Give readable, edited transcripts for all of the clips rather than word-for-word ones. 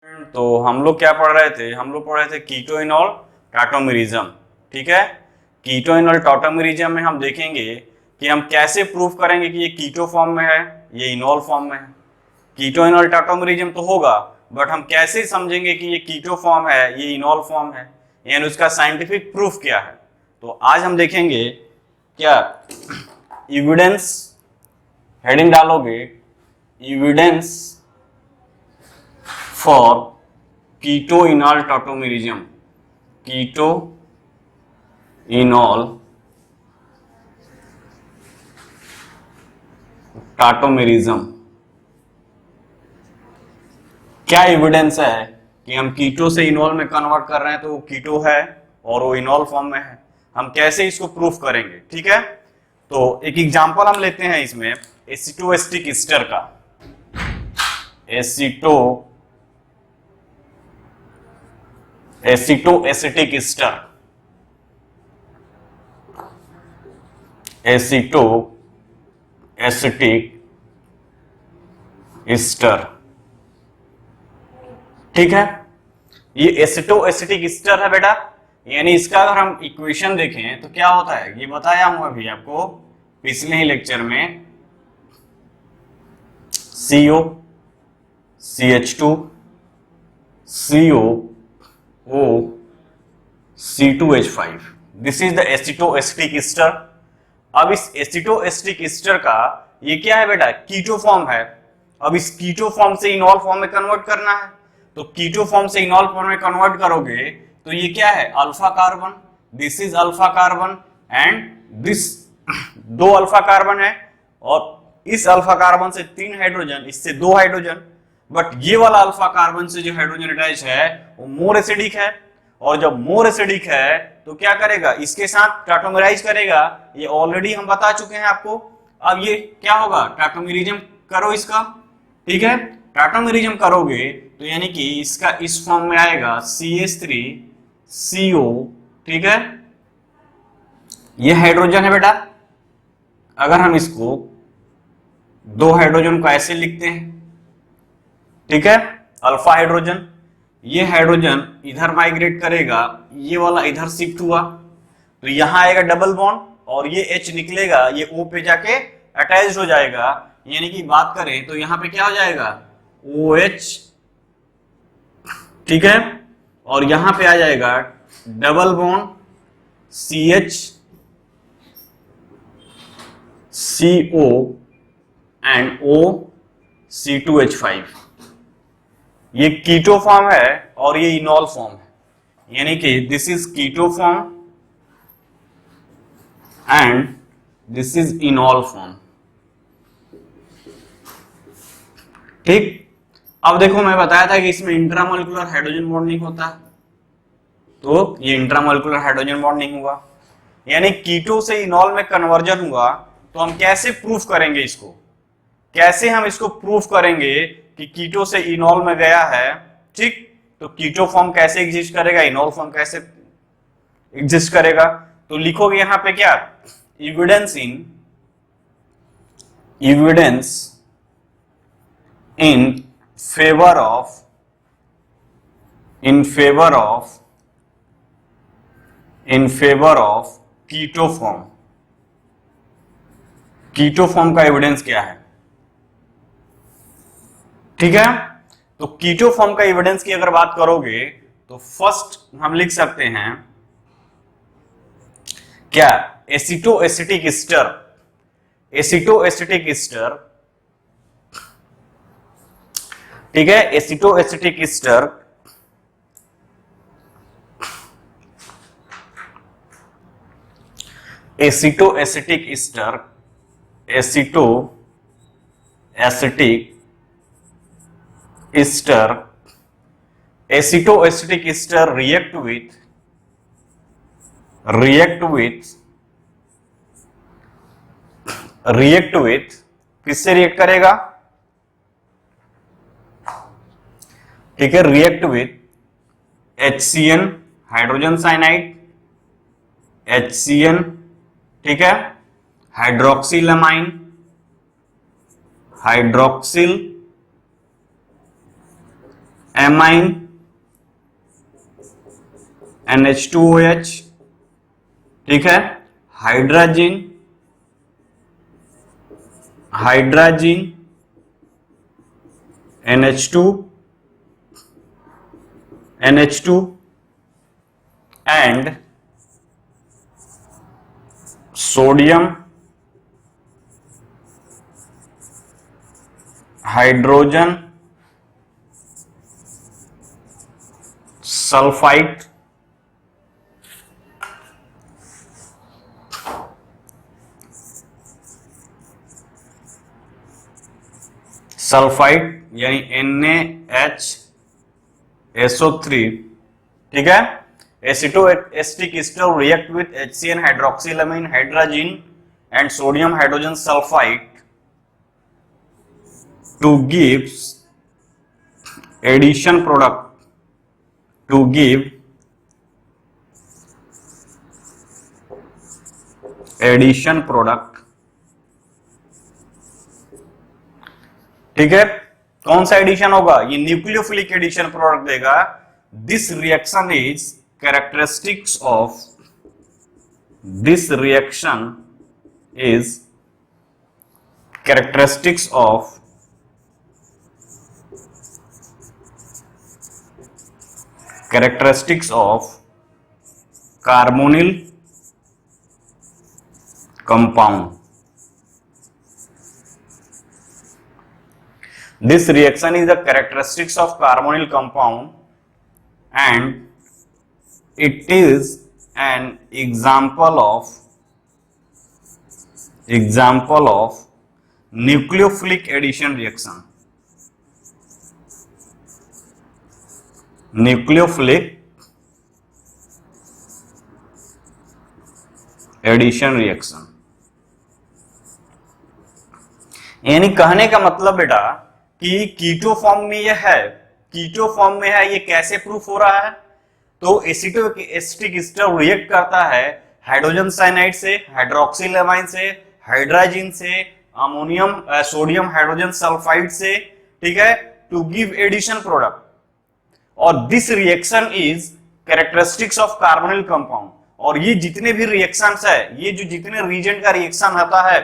तो हम लोग क्या पढ़ रहे थे, हम लोग पढ़ रहे थे कीटोइनॉल टाटोमेरिज्म। ठीक है, कीटोइनॉल टाटोमेरिज्म में हम देखेंगे कि हम कैसे प्रूव करेंगे कि ये कीटो फॉर्म में है, ये इनॉल फॉर्म में है। कीटोइनॉल टाटोमेरिज्म तो होगा, बट हम कैसे समझेंगे कि ये कीटो फॉर्म है, ये इनॉल फॉर्म है, यानी उसका साइंटिफिक प्रूफ क्या है। तो आज हम देखेंगे क्या, एविडेंस, हेडिंग डालोगे एविडेंस फॉर कीटोइनॉल टाटोमेरिज्म, कीटोइनॉल टाटोमेरिज्म। क्या एविडेंस है कि हम कीटो से इनॉल में कन्वर्ट कर रहे हैं तो वो कीटो है और वो इनॉल फॉर्म में है, हम कैसे इसको प्रूफ करेंगे। ठीक है, तो एक एग्जांपल हम लेते हैं इसमें एसिटोएस्टिक ईस्टर का। एसिटोएसिटिक ईस्टर, एसिटोएसिटिक ईस्टर। ठीक है, ये एसिटोएसिटिक ईस्टर है बेटा, यानी इसका अगर हम इक्वेशन देखें तो क्या होता है, ये बताया हूं अभी आपको पिछले ही लेक्चर में। CO CH2 CO O C2H5, this is the acetoacetic ester. अब इस एसिटोएसिटिक ईस्टर का ये क्या है बेटा, कीटो फॉर्म है। अब इस कीटो फॉर्म से इनॉल फॉर्म में कन्वर्ट करना है, तो कीटो फॉर्म से इनॉल फॉर्म में कन्वर्ट करोगे तो ये क्या है, alpha carbon, this is alpha carbon and this, दो अल्फा कार्बन है और इस अल्फा कार्बन से 3 हाइड्रोजन, इससे 2 हाइड्रोजन, बट ये वाला अल्फा कार्बन से जो हाइड्रोजन अटैच है वो मोर एसिडिक है, और जब मोर एसिडिक है तो क्या करेगा, इसके साथ टाटोमेराइज करेगा, ये ऑलरेडी हम बता चुके हैं आपको। अब ये क्या होगा, टाटोमेरिज्म करो इसका। ठीक है, टाटोमेरिज्म करोगे तो यानी कि इसका इस फॉर्म में आएगा CH3CO। ठीक है, ये हाइड्रोजन है बेटा, अगर हम इसको 2 हाइड्रोजन को ऐसे लिखते हैं, ठीक है, अल्फा हाइड्रोजन, ये हाइड्रोजन इधर माइग्रेट करेगा, ये वाला इधर शिफ्ट हुआ तो यहां आएगा डबल बॉन्ड और ये H निकलेगा, ये O पे जाके अटैच हो जाएगा, यानी कि बात करें तो यहां पे क्या हो जाएगा, OH। ठीक है, और यहां पे आ जाएगा double bond CH CO and O C2H5। ये कीटो फॉर्म है और ये इनॉल फॉर्म है, यानी कि this is keto form and this is enol form. ठीक, अब देखो मैं बताया था कि इसमें इंट्रामोलिकुलर हाइड्रोजन बॉन्डिंग होता है, तो ये इंट्रामोलिकुलर हाइड्रोजन बॉन्डिंग हुआ, यानी कीटो से इनॉल में कन्वर्जन हुआ। तो हम कैसे प्रूफ करेंगे इसको, कैसे हम इसको प्रूफ करेंगे कि कीटो से इनॉल में गया है। ठीक, तो कीटो फॉर्म कैसे एग्जिस्ट करेगा, इनॉल फॉर्म कैसे एग्जिस्ट करेगा, तो लिखोगे यहां पे क्या, evidence in favour of keto form. Keto form का एविडेंस क्या है। ठीक है, तो कीटो फॉर्म का एविडेंस की अगर बात करोगे तो फर्स्ट हम लिख सकते हैं क्या, एसिटोएसिटिक ईस्टर। एसिटोएसिटिक ईस्टर, ठीक है, acetoacetic ester acetoacetic ester acetoacetic ester acetoacetic ester react with किससे रिएक्ट करेगा, ठीक है, react with HCN hydrogen cyanide, HCN, ठीक है, हाइड्रोक्सिलमाइन, हाइड्रोक्सिल एमाइन NH2OH, ठीक है, hydrazine NH2 and sodium hydrogen sulphide, यानी NaHSO3, ठीक है। Acetoacetic ester react with HCN hydroxylamine hydrazine and sodium hydrogen sulphide to give addition product, ठीक है। कौन सा एडिशन होगा? ये न्यूक्लियोफिलिक एडिशन प्रोडक्ट देगा। This reaction is characteristics of carbonyl compound. This reaction is the characteristics of carbonyl compound and it is an example of nucleophilic addition reaction. Nucleophilic addition reaction, यानी कहने का मतलब बेटा कि कीटो form में ये है, ये कैसे प्रूफ हो रहा है? तो एसिटोएस्टिक एस्टर रिएक्ट करता है हाइड्रोजन साइनाइड से, हाइड्रोक्सिलामाइन से, हाइड्राजिन से, अमोनियम सोडियम हाइड्रोजन सल्फाइड से, ठीक है, टू गिव एडिशन प्रोडक्ट। और this reaction is characteristics of carbonyl compound. और ये जितने भी रिएक्शंस है, ये जो जितने रीजेंट का रिएक्शन होता है,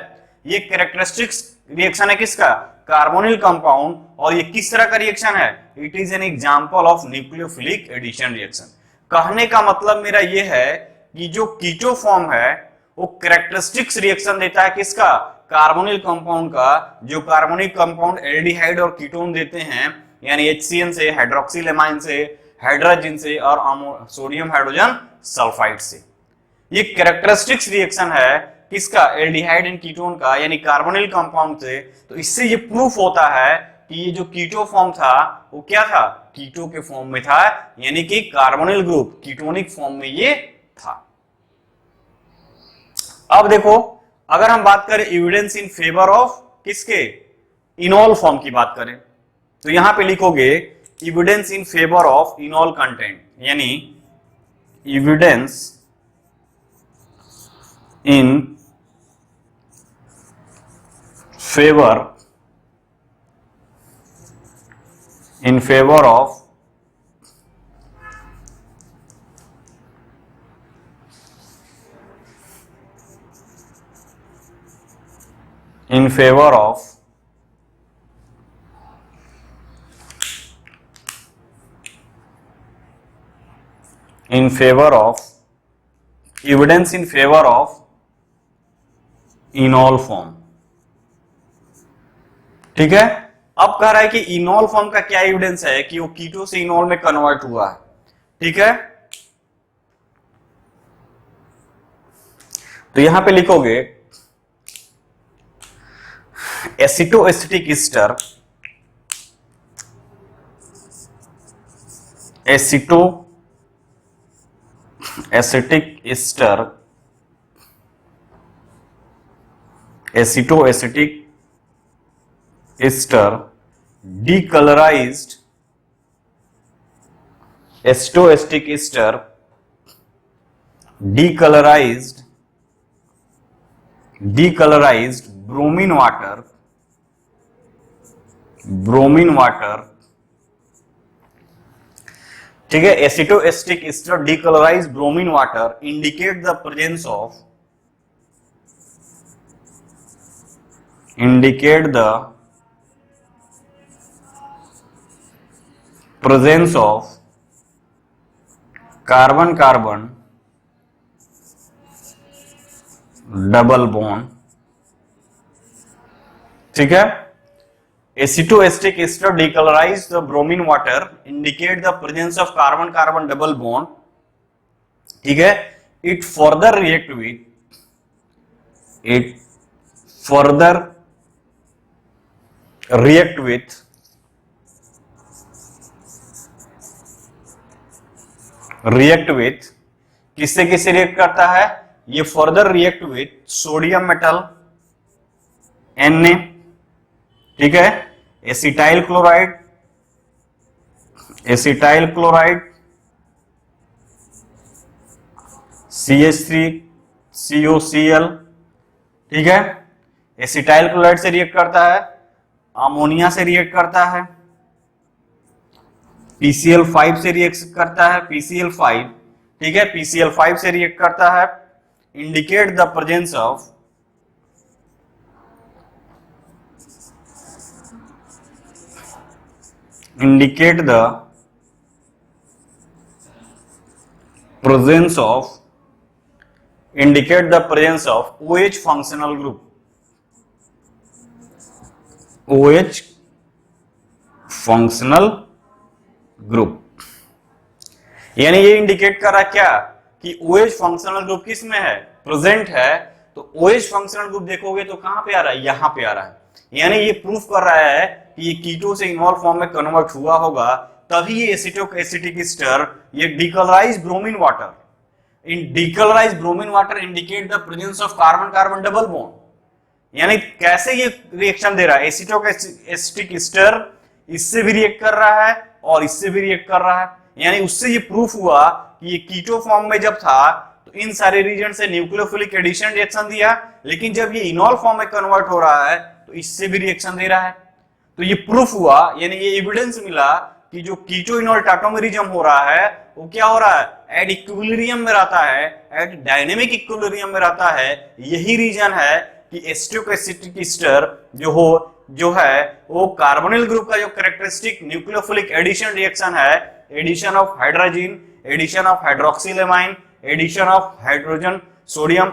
ये कैरेक्टरिस्टिक्स रिएक्शन है किसका? Carbonyl compound. और ये किस तरह का रिएक्शन है? It is an example of nucleophilic addition reaction. कहने का मतलब मेरा ये है कि जो कीटो फॉर्म है वो कैरेक्टरिस्टिक्स रिएक्शन देता है किसका? कार्बोनिल कंपाउंड का। जो कार्बोनिल कंपाउंड एल्डिहाइड और कीटोन देते हैं, यानी HCN से, हाइड्रोक्सिलामाइन से, हाइड्राजिन से और सोडियम हाइड्रोजन सल्फाइड से। ये कैरेक्टरिस्टिक्स रिएक्शन है किसका? एल्डिहाइड एंड कीटोन का, यानी कार्बोनिल कंपाउंड से। तो इससे ये प्रूफ होता है कि ये जो कीटो फॉर्म था वो क्या था? कीटो के फॉर्म में था, यानी कि कार्बोनिल ग्रुप कीटोनिक फॉर्म में ये था। अब देखो, अगर हम बात करें एविडेंस इन फेवर ऑफ किसके? इनॉल फॉर्म की बात करें तो यहां पे लिखोगे evidence in favour of enol content, यानी evidence in favour of evidence in favor of enol form, ठीक है। अब कह रहा है कि इनॉल फॉर्म का क्या एविडेंस है कि वो कीटो से इनॉल में कन्वर्ट हुआ है, ठीक है। तो यहां पे लिखोगे acetoacetic ester, acetoacetic ester decolourised, acetoacetic ester decolourised bromine water ठीक है, acetoacetic ester decolourise bromine water indicate the presence of carbon carbon double bond. ठीक है, acetoacetic ester decolourise the bromine water indicate the presence of carbon carbon double bond. ठीक है, it further react with किससे किससे react करता है, ये further react with sodium metal Na, ठीक है, एसिटाइल क्लोराइड CH3COCl। ठीक है, एसिटाइल क्लोराइड से रिएक्ट करता है, अमोनिया से रिएक्ट करता है, PCl5 से रिएक्ट करता है, PCl5। ठीक है, PCl5 से रिएक्ट करता है, indicate the presence of OH functional group, OH functional group। यानी ये इंडिकेट कर रहा क्या कि OH फंक्शनल ग्रुप किस में है, प्रेजेंट है। तो OH फंक्शनल ग्रुप देखोगे तो कहां पे आ रहा है, यहां पे आ रहा है। यानी ये प्रूफ कर रहा है कि ये कीटो से इनॉल फॉर्म में कन्वर्ट हुआ होगा, तभी ये एसिटिक एस्टर ये decolourise bromine water indicate the presence of carbon carbon double bond. यानी कैसे ये रिएक्शन दे रहा है, एसिटिक एस्टर इससे भी रिएक्ट कर रहा है और इससे भी रिएक्ट कर रहा है। यानी उससे ये प्रूफ हुआ कि ये कीटो फॉर्म में जब था तो इन सारे रीजन से न्यूक्लियोफिलिक एडिशन रिएक्शन दिया, लेकिन जब ये इनॉल फॉर्म में कन्वर्ट हो रहा है तो इससे भी रिएक्शन दे रहा है। तो ये प्रूफ हुआ, यानी ये एविडेंस मिला कि जो कीटो इनॉल टाटोमेरिज्म हो रहा है वो क्या हो रहा है, एट इक्विलिब्रियम में रहता है, एट डायनेमिक इक्विलिब्रियम में रहता है। यही रीजन है कि एसिटिक एस्टर जो है वो कार्बोनिल ग्रुप का जो कैरेक्टरिस्टिक न्यूक्लियोफिलिक एडिशन रिएक्शन है, addition of hydrogen, addition of hydroxyl addition of hydrogen sodium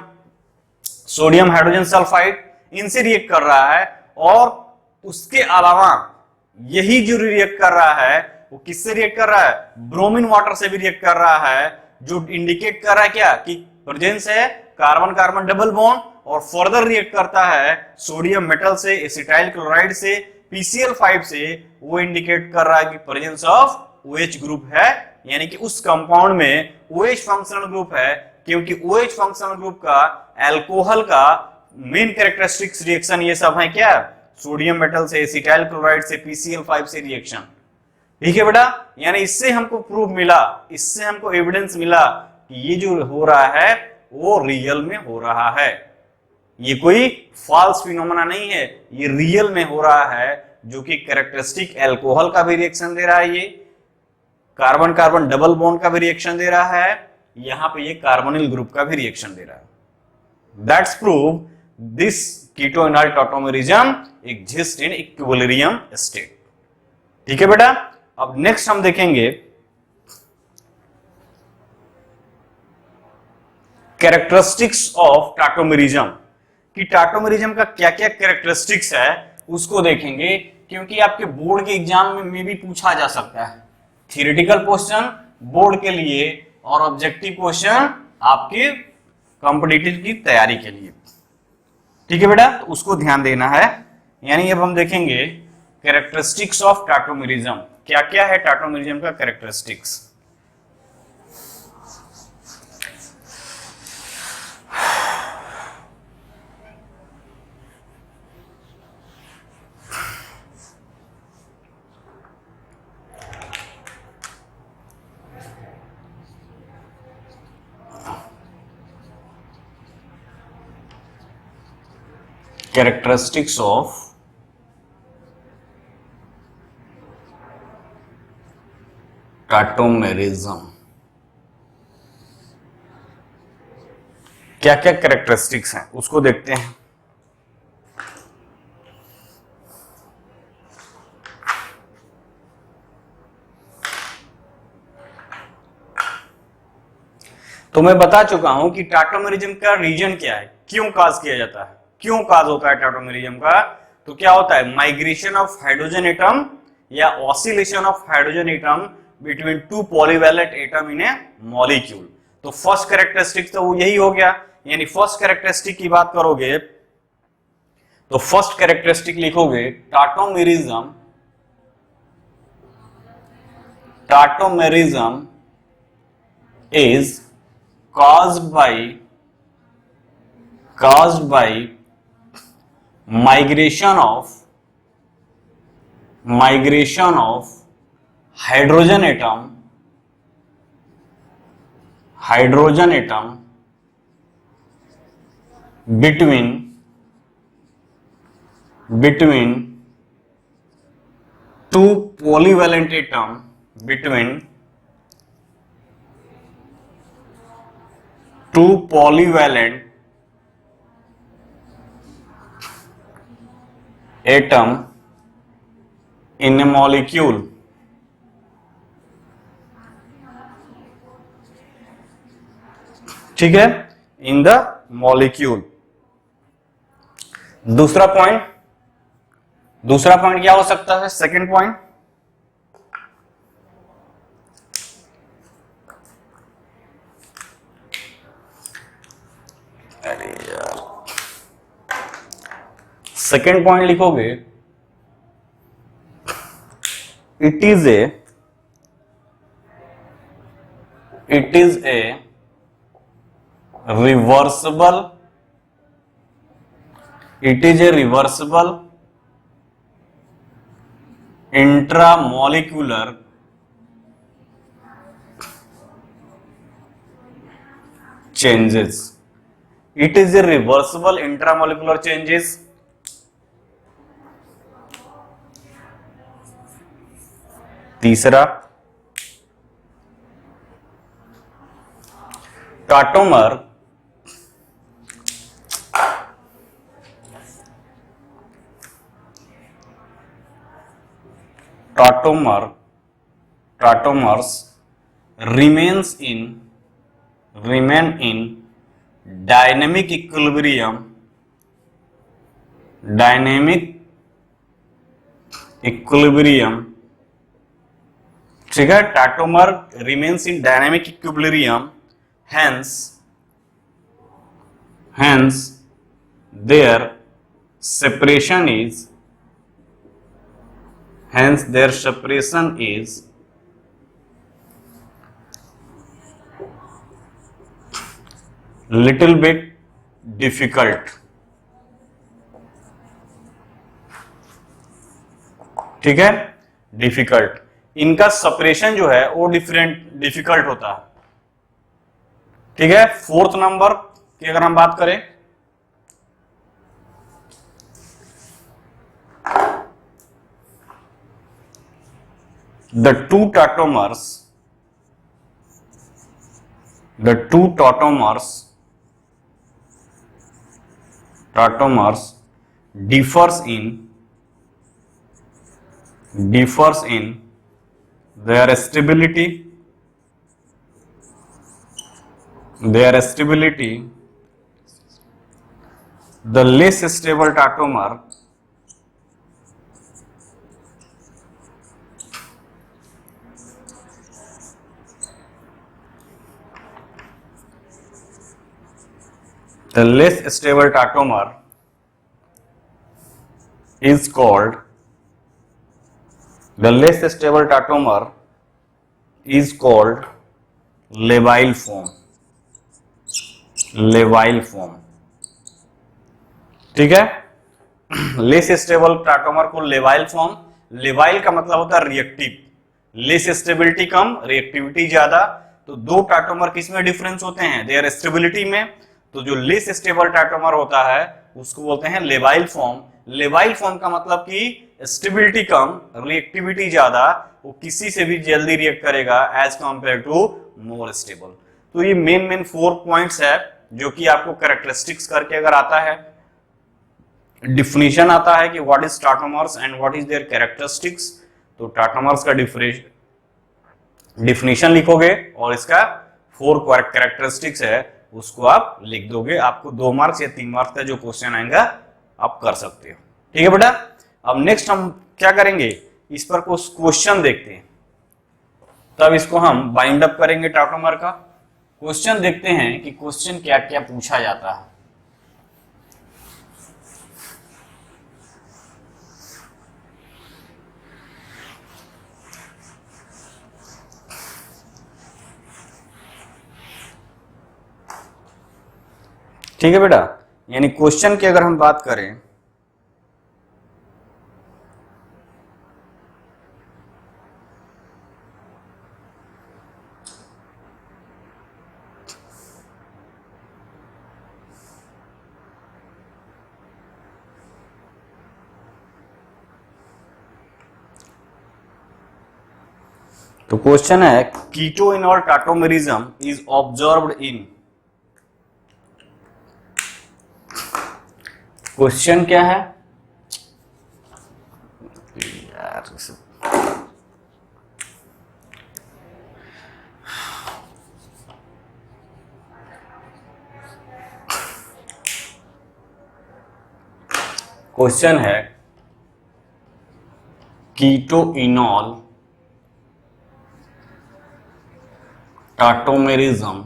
hydrogen sulphide, इनसे रिएक्ट कर रहा है। और उसके अलावा यही जो रिएक्ट कर रहा है वो किससे रिएक्ट कर रहा है, ब्रोमीन वाटर से भी रिएक्ट कर रहा है, जो इंडिकेट कर रहा है क्या कि प्रेजेंस है कार्बन कार्बन डबल बॉन्ड। और फर्दर रिएक्ट करता है सोडियम मेटल से, एसिटाइल क्लोराइड से, PCl5 से, वो इंडिकेट कर रहा है कि प्रेजेंस ऑफ OH ग्रुप है। यानी कि उस कंपाउंड में OH फंक्शनल ग्रुप है, क्योंकि OH फंक्शनल ग्रुप का अल्कोहल का मेन कैरेक्टरिस्टिक्स रिएक्शन ये सब है क्या, सोडियम मेटल से, एसिटाइल क्लोराइड से, PCl5 से रिएक्शन। ठीक है बेटा, यानी इससे हमको प्रूफ मिला, इससे हमको एविडेंस मिला कि ये जो हो रहा है वो रियल में हो रहा है, ये कोई फॉल्स फिनोमेना नहीं है, ये रियल में हो रहा है, जो कि कैरेक्टरिस्टिक अल्कोहल का भी रिएक्शन दे रहा है, ये कार्बन कार्बन डबल बॉन्ड का भी रिएक्शन दे रहा है, यहां पे ये कार्बोनिल ग्रुप का भी रिएक्शन दे रहा है। That's prove this keto enol tautomerism exist in equilibrium state. ठीक है बेटा, अब नेक्स्ट हम देखेंगे कैरेक्टरिस्टिक्स ऑफ टाटोमेरिज्म, कि टाटोमेरिज्म का क्या क्या कैरेक्टरिस्टिक्स है उसको देखेंगे, क्योंकि आपके बोर्ड के एग्जाम में भी पूछा जा सकता है। थियोरेटिकल क्वेश्चन बोर्ड के लिए और ऑब्जेक्टिव क्वेश्चन आपके कॉम्पिटिटिव की तैयारी के लिए। ठीक है बेटा, तो उसको ध्यान देना है। यानी अब हम देखेंगे कैरेक्टरिस्टिक्स ऑफ टाटोमेरिज्म, क्या क्या है टाटोमेरिज्म का कैरेक्टरिस्टिक्स। Characteristics of tautomerism. क्या क्या कैरेक्टरिस्टिक्स हैं उसको देखते हैं। तो मैं बता चुका हूं कि टाटोमेरिज्म का रीजन क्या है, क्यों काज किया जाता है, क्यों काज होता है टाटोमेरिज्म का। तो क्या होता है, माइग्रेशन ऑफ हाइड्रोजन एटम या oscillation of hydrogen atom between two polyvalent atom in A molecule. तो फर्स्ट कैरेक्टरिस्टिक तो वो यही हो गया, यानी फर्स्ट कैरेक्टरिस्टिक की बात करोगे तो फर्स्ट कैरेक्टरिस्टिक लिखोगे tautomerism. Tautomerism is caused by migration of hydrogen atom between two polyvalent atom two polyvalent atom in a molecule। ठीक है, इन द मॉलिक्यूल। दूसरा पॉइंट क्या हो सकता है, सेकंड पॉइंट, सेकेंड पॉइंट लिखोगे it is a reversible intramolecular changes। It is a reversible intramolecular changes। तीसरा, टाटोमर टाटोमर्स remain in dynamic equilibrium ठीक है, टाटोमर remains in dynamic equilibrium, hence their separation is little bit difficult। ठीक है, difficult, इनका separation जो है वो डिफिकल्ट होता है। ठीक है, फोर्थ नंबर की अगर हम बात करें, the two tautomers differs in their stability। The less stable tautomer is called labile form। ठीक है, लेस स्टेबल टाटोमर को लेवाइल फॉर्म। लेवाइल का मतलब होता है रिएक्टिव, लेस स्टेबिलिटी कम, रिएक्टिविटी ज्यादा। तो दो टाटोमर किसमें डिफरेंस होते हैं, देयर स्टेबिलिटी में। तो जो लेस स्टेबल टाटोमर होता है उसको बोलते हैं लेवाइल फॉर्म। लेवाइल फॉर्म का मतलब कि स्टेबिलिटी कम, रिएक्टिविटी ज्यादा, वो किसी से भी जल्दी रिएक्ट करेगा as compare to more stable. तो ये मेन 4 पॉइंट्स है जो कि आपको कैरेक्टरिस्टिक्स करके अगर आता है, डिफिनेशन आता है कि what is tautomers and what is their characteristics, तो टाटोमर्स का डिफिनेशन लिखोगे और इसका 4 कैरेक्टरिस्टिक्स है उसको आप लिख दोगे। आपको 2 मार्क्स या 3 मार्क्स का जो क्वेश्चन आएगा आप कर सकते हो। ठीक है बेटा, अब नेक्स्ट हम क्या करेंगे, इस पर कुछ क्वेश्चन देखते हैं, तब इसको हम बाइंड अप करेंगे टाटोमर का। क्वेश्चन देखते हैं कि क्वेश्चन क्या क्या पूछा जाता है। ठीक है बेटा, यानी क्वेश्चन की अगर हम बात करें तो क्वेश्चन है keto enol tautomerism is observed in, question क्या है यार, क्वेश्चन है keto enol tautomerism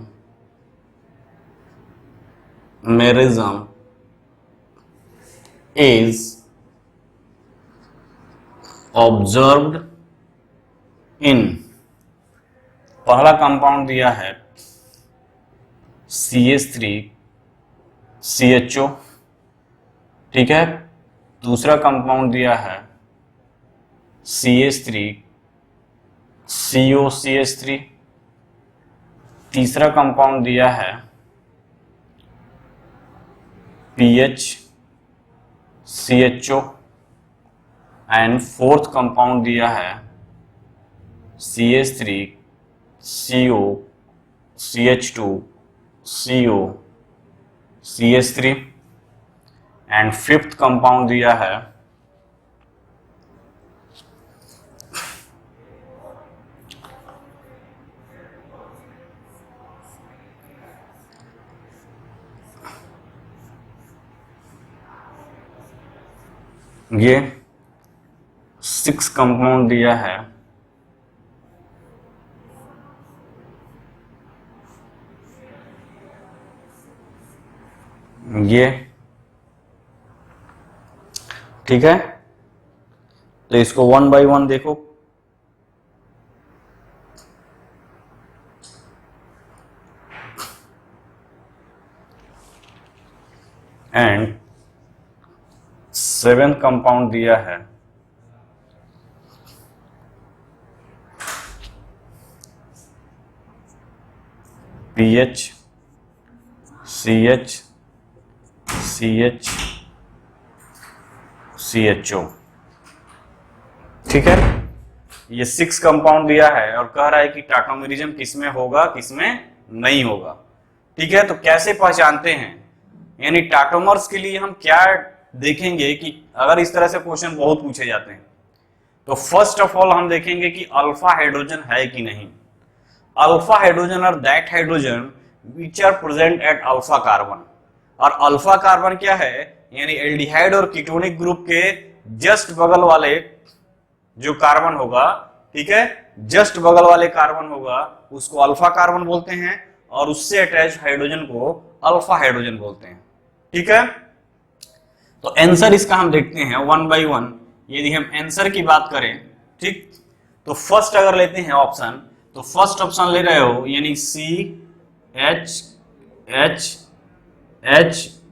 is observed in, पहला कंपाउंड दिया है CH3CHO, ठीक है, दूसरा कंपाउंड दिया है CH3COCH3, तीसरा कंपाउंड दिया है PHCHO एंड फोर्थ कंपाउंड दिया है CH3COCH2COCH3 एंड फिफ्थ कंपाउंड दिया है ये 6 कंपाउंड दिया है ये, ठीक है। तो इसको 1 बाय 1 देखो, एंड 7th कंपाउंड दिया है PHCHCHCHO, ठीक है। ये 6 कंपाउंड दिया है और कह रहा है कि टाटोमेरिज्म किसमें होगा किसमें नहीं होगा, ठीक है। तो कैसे पहचानते हैं, यानी टाटोमर्स के लिए हम क्या देखेंगे कि अगर इस तरह से क्वेश्चन बहुत पूछे जाते हैं तो फर्स्ट ऑफ ऑल हम देखेंगे कि अल्फा हाइड्रोजन है कि नहीं। अल्फा हाइड्रोजन और that hydrogen which are present at alpha carbon, और अल्फा कार्बन क्या है, यानी एल्डिहाइड और कीटोनिक ग्रुप के जस्ट बगल वाले जो कार्बन होगा, ठीक है, जस्ट बगल वाले कार्बन होगा उसको अल्फा कार्बन बोलते हैं, और उससे अटैच हाइड्रोजन को अल्फा हाइड्रोजन बोलते हैं, ठीक है। तो आंसर इसका हम देखते हैं 1 बाय 1। यदि हम आंसर की बात करें, ठीक, तो फर्स्ट अगर लेते हैं ऑप्शन, तो फर्स्ट ऑप्शन ले रहे हो यानी CHH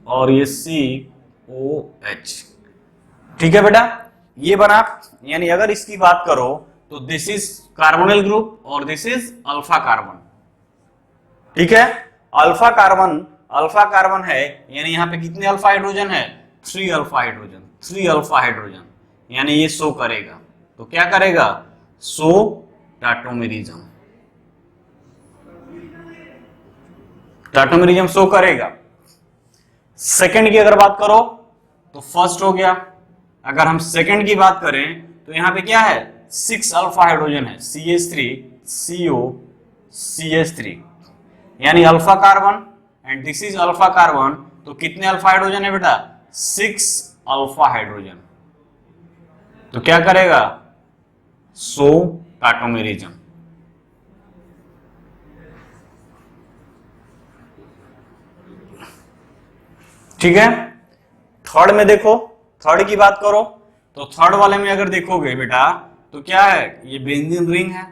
और ये COH, ठीक है बेटा, ये बना। यानी अगर इसकी बात करो तो दिस इज कार्बोनिल ग्रुप और दिस इज अल्फा कार्बन, ठीक है। अल्फा कार्बन है, यानी यहाँ पे कितने अल्फा हाइड्रोजन है, 3 अल्फा हाइड्रोजन, यानी ये शो करेगा। तो क्या करेगा, शो टाटोमेरिज्म, टाटोमेरिज्म शो करेगा। सेकंड की अगर बात करो तो फर्स्ट हो गया। अगर हम सेकंड की बात करें तो यहां पे क्या है, 6 अल्फा हाइड्रोजन है, CH3 CO CH3, यानी alpha carbon and this is alpha carbon. तो कितने अल्फा हाइड्रोजन है बेटा, 6 अल्फा हाइड्रोजन। तो क्या करेगा, शो टाटोमेरिज्म। ठीक है। थर्ड में देखो, थर्ड की बात करो तो थर्ड वाले में अगर देखोगे बेटा तो क्या है, ये बेंजीन रिंग है।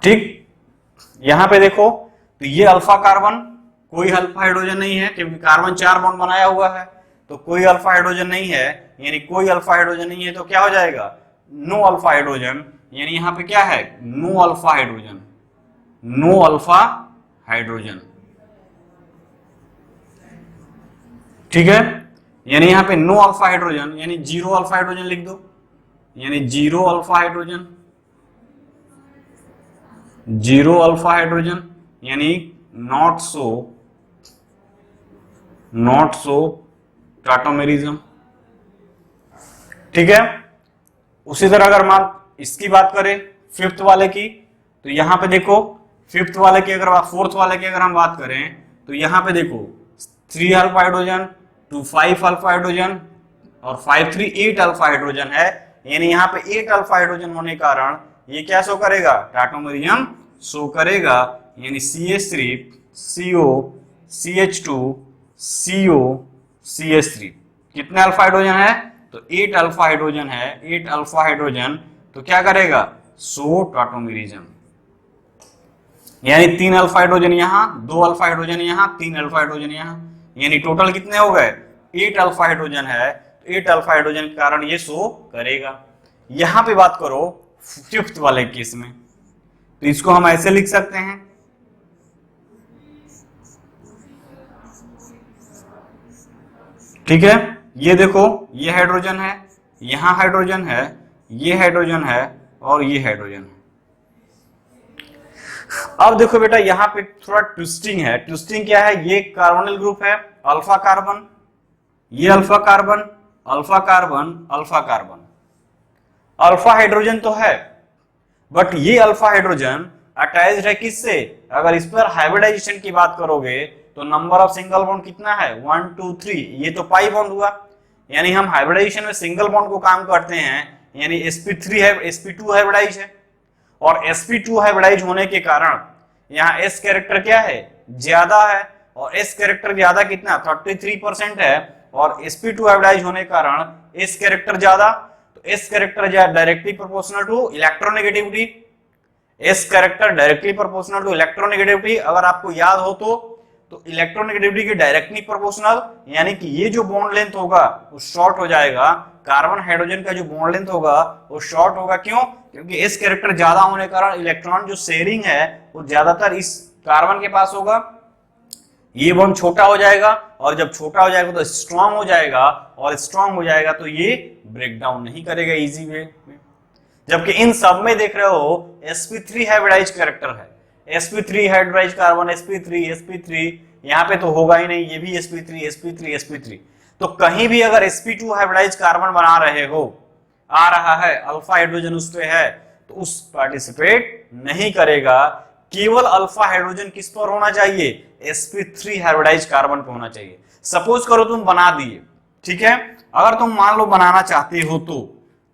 ठीक, यहां पे देखो तो ये अल्फा कार्बन, कोई अल्फा हाइड्रोजन नहीं है क्योंकि कार्बन 4 बॉन्ड बनाया हुआ है, तो कोई अल्फा हाइड्रोजन नहीं है, यानी कोई अल्फा हाइड्रोजन नहीं है। तो क्या हो जाएगा, नो अल्फा हाइड्रोजन, यानी यहां पे क्या है, no alpha hydrogen, no alpha hydrogen. ठीक है, यानी यहां पे नो अल्फा हाइड्रोजन, यानी 0 अल्फा हाइड्रोजन लिख दो, यानी 0 अल्फा हाइड्रोजन, 0 अल्फा हाइड्रोजन, यानी नॉट सो टाटोमेरिज्म। ठीक है। उसी तरह अगर मान इसकी बात करें फिफ्थ वाले की, तो यहां पे देखो फिफ्थ वाले की अगर फोर्थ वाले की अगर हम बात करें तो यहां पे देखो 3 alpha hydrogen to 5 alpha hydrogen और 5 3 8 अल्फा हाइड्रोजन है, यानी यहां पे 8 अल्फा हाइड्रोजन होने के कारण ये क्या शो करेगा, टाटोमेरिज्म शो करेगा, यानी CH3 CO CH2 CO CH3। कितने अल्फा हाइड्रोजन है, तो 8 अल्फा हाइड्रोजन है, 8 अल्फा हाइड्रोजन। तो क्या करेगा, शो टाटोमेरिज्म, यानी 3 अल्फा हाइड्रोजन यहां, 2 अल्फा हाइड्रोजन यहां, 3 अल्फा हाइड्रोजन यहां, यानी टोटल कितने हो गए, 8 अल्फा हाइड्रोजन है। 8 अल्फा हाइड्रोजन के कारण ये शो करेगा। यहां पे बात करो फिफ्थ वाले केस में, तो इसको हम ऐसे लिख सकते हैं, ठीक है। ये देखो ये हाइड्रोजन है, यहां हाइड्रोजन है, ये हाइड्रोजन है और ये हाइड्रोजन है। अब देखो बेटा यहां पे थोड़ा ट्विस्टिंग है। ट्विस्टिंग क्या है, ये कार्बोनिल ग्रुप है, अल्फा कार्बन, ये alpha carbon, alpha carbon, alpha carbon. Alpha hydrogen तो है बट ये अल्फा हाइड्रोजन अटैच्ड है किससे, अगर इस पर हाइब्रिडाइजेशन की बात करोगे तो नंबर ऑफ सिंगल बॉन्ड कितना है, 1 2 3, ये तो पाई बॉन्ड हुआ, यानी हम हाइब्रिडाइजेशन में सिंगल बॉन्ड को काम करते हैं, यानी sp3 है, sp2 हाइब्रिडाइज है, और sp2 हाइब्रिडाइज होने के कारण यहाँ s कैरेक्टर क्या है, ज्यादा है, और s कैरेक्टर ज्यादा कितना 33% है, और sp2 हाइब्रिडाइज होने के कारण s कैरेक्टर ज्यादा, तो s character directly proportional to electronegativity, s character directly proportional to electronegativity. अगर आपको याद हो तो इलेक्ट्रोनेगेटिविटी के डायरेक्टली प्रोपोर्शनल, यानी कि ये जो बॉन्ड लेंथ होगा वो शॉर्ट हो जाएगा, कार्बन हाइड्रोजन का जो बॉन्ड लेंथ होगा वो शॉर्ट होगा। क्यों, क्योंकि इस कैरेक्टर ज्यादा होने के कारण इलेक्ट्रॉन जो शेयरिंग है वो ज्यादातर इस कार्बन के पास होगा, ये बॉन्ड छोटा हो जाएगा, और जब छोटा हो जाएगा तो स्ट्रांग हो जाएगा, और स्ट्रांग हो जाएगा तो ये ब्रेक डाउन नहीं करेगा इजी वे में। जबकि इन सब में देख रहे हो sp3 हाइब्रिडाइज कैरेक्टर है, sp3 हाइब्रिडाइज कार्बन, sp3 यहाँ पे तो होगा ही नहीं, ये भी sp3 तो कहीं भी अगर sp2 हाइब्रिडाइज कार्बन बना रहे हो, आ रहा है अल्फा हाइड्रोजन उस पे है, तो उस पार्टिसिपेट नहीं करेगा। केवल अल्फा हाइड्रोजन किस पर होना चाहिए, sp3 हाइब्रिडाइज कार्बन पे होना चाहिए। सपोज करो तुम बना दिए, ठीक है, अगर तुम मान लो बनाना चाहते हो तो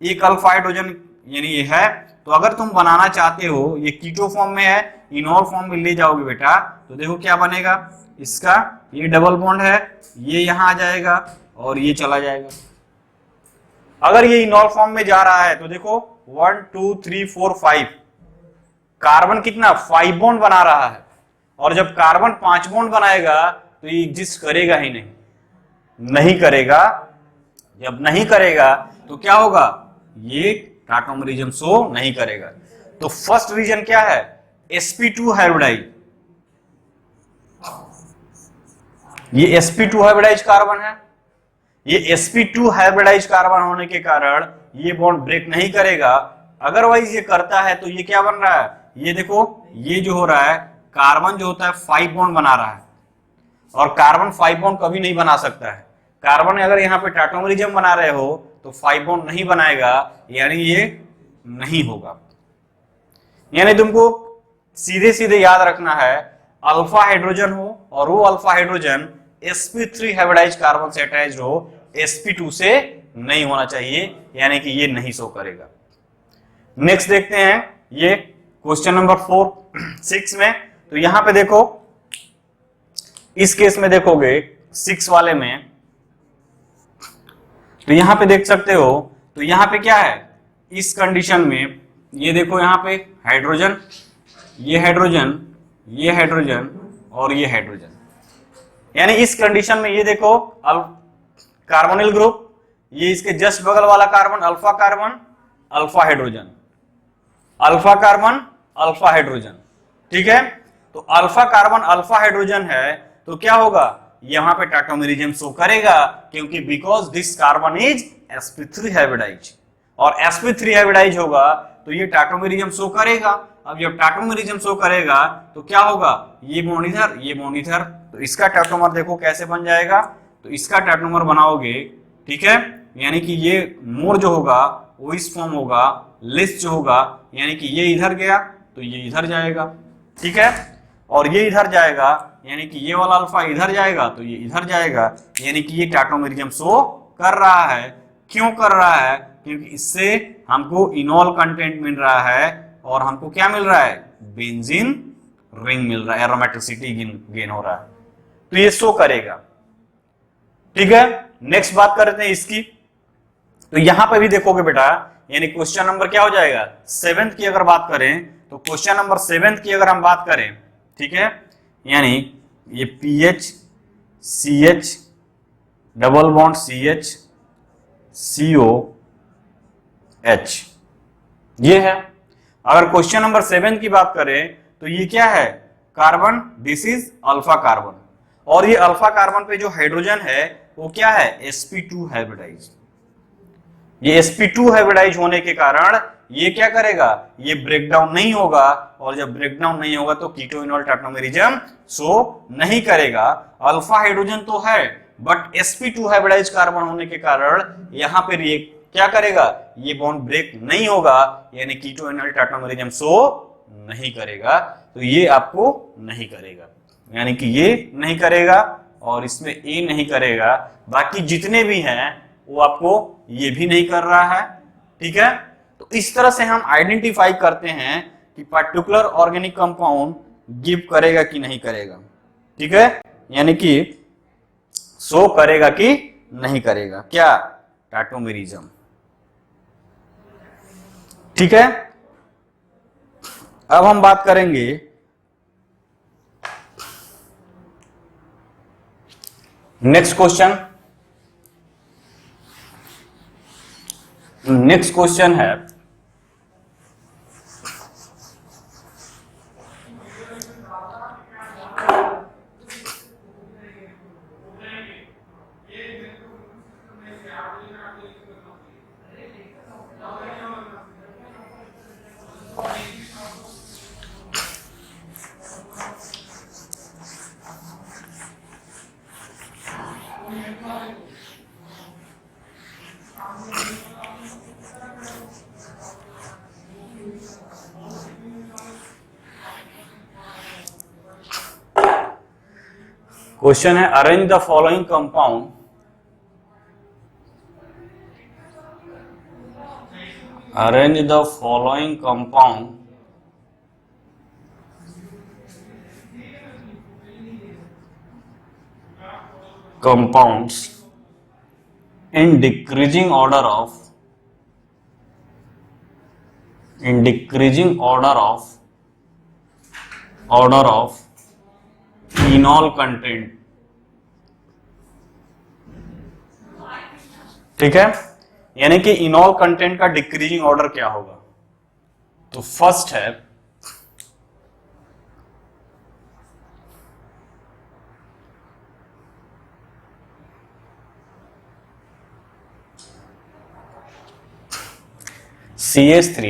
एक अल्फा हाइड्रोजन यानी ये है, तो अगर तुम बनाना चाहते हो, ये कीटो फॉर्म में है, इनॉल फॉर्म में ले जाओगे बेटा तो देखो क्या बनेगा, इसका ये डबल बॉन्ड है, ये यहां आ जाएगा और ये चला जाएगा। अगर ये इनॉल फॉर्म में जा रहा है तो देखो 1 2 3 4 5, कार्बन कितना 5 बॉन्ड बना रहा है, और जब कार्बन 5 बॉन्ड बनाएगा तो ये एग्जिस्ट करेगा ही नहीं करेगा। जब नहीं करेगा तो क्या होगा, ये टाटोमेरिज्म शो नहीं करेगा। तो फर्स्ट रीजन क्या है, sp2 हाइब्रिडाइज, ये sp2 हाइब्रिडाइज कार्बन है, ये sp2 हाइब्रिडाइज कार्बन होने के कारण ये बॉन्ड ब्रेक नहीं करेगा। अदरवाइज ये करता है तो ये क्या बन रहा है, ये देखो ये जो हो रहा है कार्बन जो होता है 5 बॉन्ड बना रहा है, और कार्बन 5 बॉन्ड कभी नहीं बना सकता है। कार्बन अगर यहाँ पे टाटोमरिज्म बना रहे हो तो 5 बॉन्ड नहीं बनाएगा, यानी ये नहीं होगा। यानी तुमको सीधे सीधे याद रखना है, अल्फा हाइड्रोजन हो और वो alpha hydrogen sp3 hybridise carbon से अटैच्ड हो, sp2 से नहीं होना चाहिए, यानी कि ये नहीं शो करेगा। नेक्स्ट देखते हैं ये क्वेश्चन नंबर 6 में। तो यहां पे देखो, इस केस में देखोगे 6 वाले में, तो यहां पे देख सकते हो, तो यहां पे क्या है, इस कंडीशन में ये देखो यहां पे हाइड्रोजन, ये हाइड्रोजन, ये हाइड्रोजन और ये हाइड्रोजन, यानी इस कंडीशन में ये देखो कार्बोनिल ग्रुप, ये इसके जस्ट बगल वाला carbon alpha carbon, alpha hydrogen, alpha carbon, alpha hydrogen, ठीक है। तो अल्फा कार्बन अल्फा हाइड्रोजन है तो क्या होगा, यहां पे टाटोमेरिज्म शो करेगा, क्योंकि because this carbon is sp3 hybridise, और sp3 हाइब्रिडाइज होगा तो ये टाटोमेरिज्म शो करेगा। अब जब टाटोमेरिज्म शो करेगा तो क्या होगा, ये बॉन्ड इधर, ये बॉन्ड इधर, तो इसका टाटोमर देखो कैसे बन जाएगा, तो इसका टाटोमर बनाओगे, ठीक है, यानी कि ये मोर जो होगा वो इस फॉर्म होगा, लेस जो होगा यानी कि ये इधर गया तो ये इधर जाएगा, ठीक है, और ये इधर जाएगा यानी कि ये वाला अल्फा इधर जाएगा तो ये इधर जाएगा, यानी कि ये टाटोमेरिज्म शो कर रहा है। क्यों कर रहा है, क्योंकि इससे हमको इनॉल कंटेंट मिल रहा है और हमको क्या मिल रहा है, बेंजीन रिंग मिल रहा है, एरोमेटिसिटी गेन हो रहा है, तो ये शो करेगा, ठीक है। नेक्स्ट बात करते हैं इसकी, तो यहां पे भी देखोगे बेटा, यानी क्वेश्चन नंबर क्या हो जाएगा 7th की अगर बात करें, तो क्वेश्चन नंबर 7th की अगर हम बात करें, ठीक है, यानी ये PH CH double bond CH COH ये है। अगर क्वेश्चन नंबर 7 की बात करें तो ये क्या है, carbon, this is alpha carbon, और ये अल्फा कार्बन पे जो हाइड्रोजन है वो क्या है, sp2 हाइब्रिडाइज। ये sp2 हाइब्रिडाइज होने के कारण ये क्या करेगा, ये ब्रेकडाउन नहीं होगा, और जब ब्रेकडाउन नहीं होगा तो कीटोइनॉल टाटोमेरिज्म शो नहीं करेगा। अल्फा हाइड्रोजन तो है बट sp2 हाइब्रिडाइज कार्बन होने के कारण यहां पर ये क्या करेगा, ये बॉन्ड ब्रेक नहीं होगा, यानी कीटोइनॉल टाटोमेरिज्म शो नहीं करेगा, तो ये आपको नहीं करेगा, यानी कि ये नहीं करेगा और इसमें ए नहीं करेगा, बाकी जितने भी हैं वो आपको ये भी नहीं कर रहा है, ठीक है। तो इस तरह से हम आइडेंटिफाई करते हैं कि पर्टिकुलर ऑर्गेनिक कंपाउंड गिव करेगा कि नहीं करेगा, ठीक है, यानी कि शो करेगा कि नहीं करेगा क्या, टाटोमेरिज्म, ठीक है। अब हम बात करेंगे नेक्स्ट क्वेश्चन। नेक्स्ट क्वेश्चन है, क्वेश्चन है arrange the following compound, arrange the following compound compounds in decreasing order of enol content, ठीक है, यानी कि इनॉल कंटेंट का डिक्रीजिंग ऑर्डर क्या होगा। तो फर्स्ट है CH3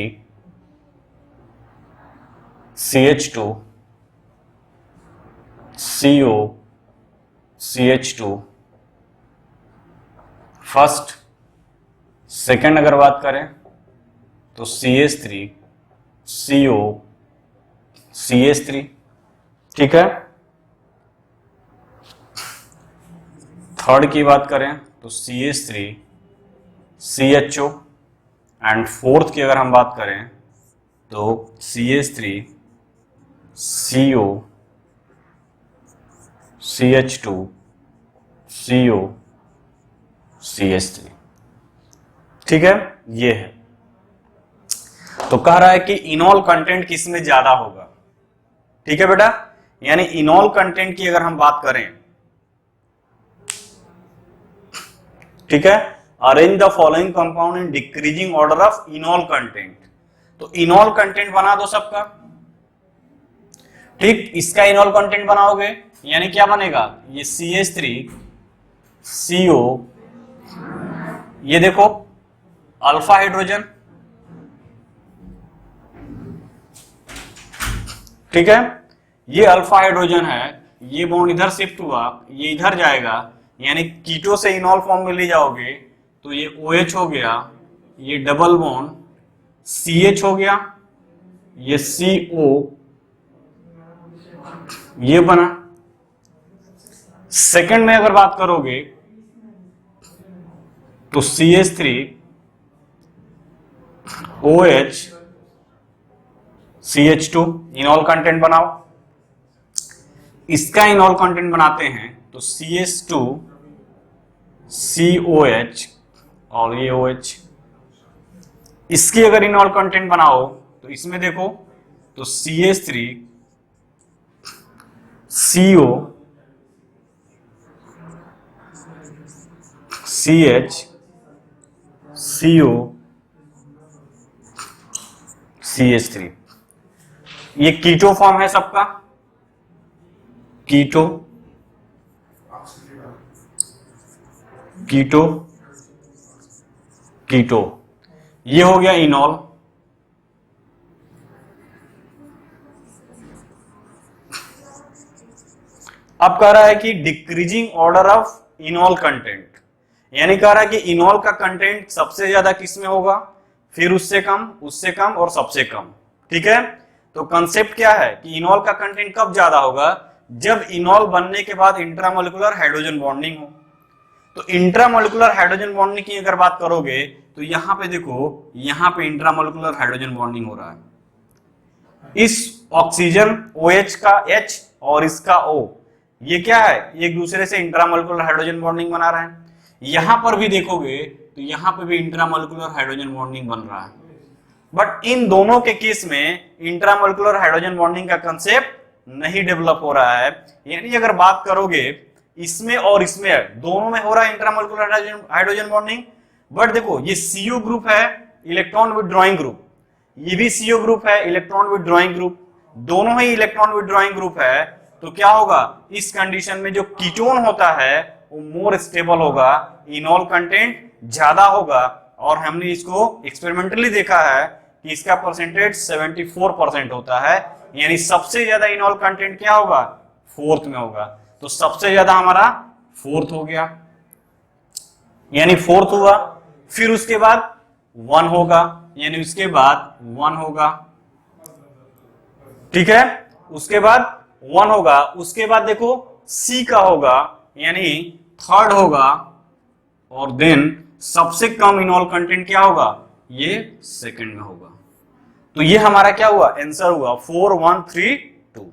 CH2 CO CH2 first. Second अगर बात करें तो CH3 CO CH3, ठीक है। थर्ड की बात करें तो CH3 CHO, एंड फोर्थ की अगर हम बात करें तो CH3 CO CH2 CO CH3, ठीक है। ये है, तो कह रहा है कि इनॉल कंटेंट किस में ज्यादा होगा, ठीक है बेटा। यानी इनॉल कंटेंट की अगर हम बात करें, ठीक है, arrange the following compound in decreasing order of enol content. तो इनॉल कंटेंट बना दो सबका, ठीक। इसका इनॉल कंटेंट बनाओगे यानी क्या बनेगा, ये CH3 CO, ये देखो अल्फा हाइड्रोजन, ठीक है। ये अल्फा हाइड्रोजन है, ये बॉन्ड इधर शिफ्ट हुआ, ये इधर जाएगा, यानी कीटो से इनॉल फॉर्म में ले जाओगे तो ये OH हो गया, ये डबल बॉन्ड CH हो गया, ये CO ये बना। सेकंड में अगर बात करोगे तो CH3 OH CH2 इनॉल कंटेंट बनाओ। इसका इनॉल कंटेंट बनाते हैं तो CH2 COH और ये OH। इसकी अगर इनॉल कंटेंट बनाओ तो इसमें देखो तो CH3 CO CH CO CH3, ये कीटो फॉर्म है सबका, कीटो कीटो कीटो, ये हो गया इनॉल। अब कह रहा है कि decreasing order of enol content, यानी कह रहा है कि इनॉल का कंटेंट सबसे ज्यादा किस में होगा, फिर उससे कम और सबसे कम, ठीक है। तो कंसेप्ट क्या है कि इनॉल का कंटेंट कब ज्यादा होगा, जब इनॉल बनने के बाद इंट्रामोलिकुलर हाइड्रोजन बॉन्डिंग हो। तो इंट्रामोलिकुलर हाइड्रोजन बॉन्डिंग की अगर बात करोगे तो यहां पे देखो, यहां पे इंट्रामोलिकुलर हाइड्रोजन बॉन्डिंग हो रहा है। इस ऑक्सीजन OH का H और इसका O, ये क्या है, एक दूसरे से इंट्रामोलिकुलर हाइड्रोजन बॉन्डिंग बना रहे हैं। यहां पर भी देखोगे तो यहां पे भी इंट्रामोलिकुलर हाइड्रोजन बॉन्डिंग बन रहा है। बट इन दोनों के केस में इंट्रामोलिकुलर हाइड्रोजन बॉन्डिंग का कंसेप्ट नहीं डेवलप हो रहा है। यानी अगर बात करोगे इसमें और इसमें, दोनों में हो रहा है इंट्रामोलिकुलर हाइड्रोजन बॉन्डिंग। बट देखो ये CO ग्रुप है, इलेक्ट्रॉन विथड्रॉइंग ग्रुप, ये भी CO ग्रुप है, इलेक्ट्रॉन विथड्रॉइंग ग्रुप, दोनों ही इलेक्ट्रॉन विथड्रॉइंग ग्रुप है। तो क्या होगा, इस कंडीशन में जो कीटोन होता है वो मोर स्टेबल होगा, इनॉल कंटेंट ज्यादा होगा। और हमने इसको एक्सपेरिमेंटली देखा है कि इसका परसेंटेज 74% होता है, यानी सबसे ज्यादा इनॉल कंटेंट क्या होगा, फोर्थ में होगा। तो सबसे ज्यादा हमारा फोर्थ हो गया, यानी फोर्थ हुआ। फिर उसके बाद 1 होगा, यानी उसके बाद 1 होगा, ठीक है। उसके बाद 1 होगा, उसके बाद देखो C का होगा, यानी थर्ड होगा, और देन सबसे कम इनॉल कंटेंट क्या होगा, ये सेकंड में होगा। तो ये हमारा क्या हुआ, आंसर हुआ 4 1 3 2।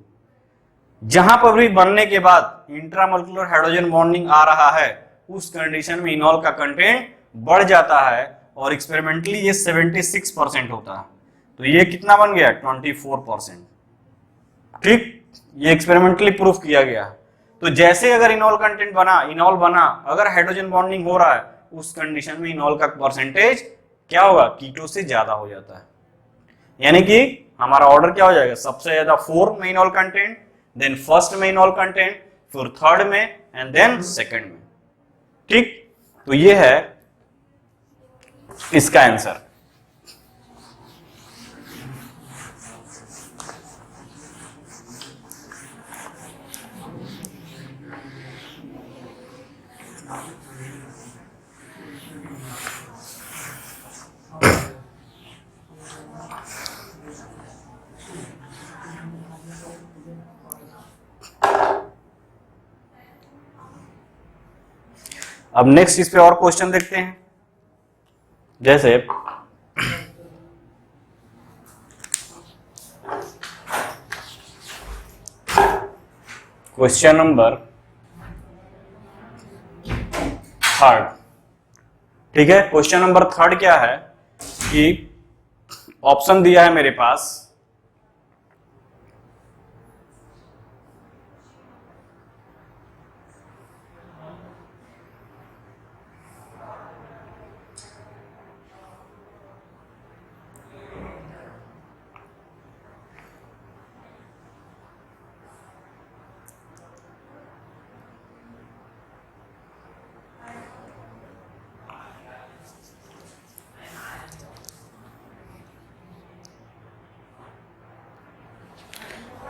जहां पर भी बनने के बाद इंट्रामोलिकुलर हाइड्रोजन बॉन्डिंग आ रहा है, उस कंडीशन में इनॉल का कंटेंट बढ़ जाता है, और एक्सपेरिमेंटली ये 76% होता है। तो ये कितना बन गया, 24%, ठीक। ये एक्सपेरिमेंटली प्रूफ किया गया। तो जैसे अगर इनॉल कंटेंट बना, इनॉल बना, अगर हाइड्रोजन बॉन्डिंग हो रहा है, उस कंडीशन में इनॉल का परसेंटेज क्या होगा, कीटो से ज्यादा हो जाता है। यानी कि हमारा ऑर्डर क्या हो जाएगा, सबसे ज्यादा 4 में इनॉल कंटेंट, देन फर्स्ट में इनॉल कंटेंट, फिर थर्ड में, एंड देन सेकंड में, ठीक। तो ये है इसका आंसर। अब नेक्स्ट इस पे और क्वेश्चन देखते हैं। जैसे क्वेश्चन नंबर 3, ठीक है। क्वेश्चन नंबर 3 क्या है कि ऑप्शन दिया है मेरे पास,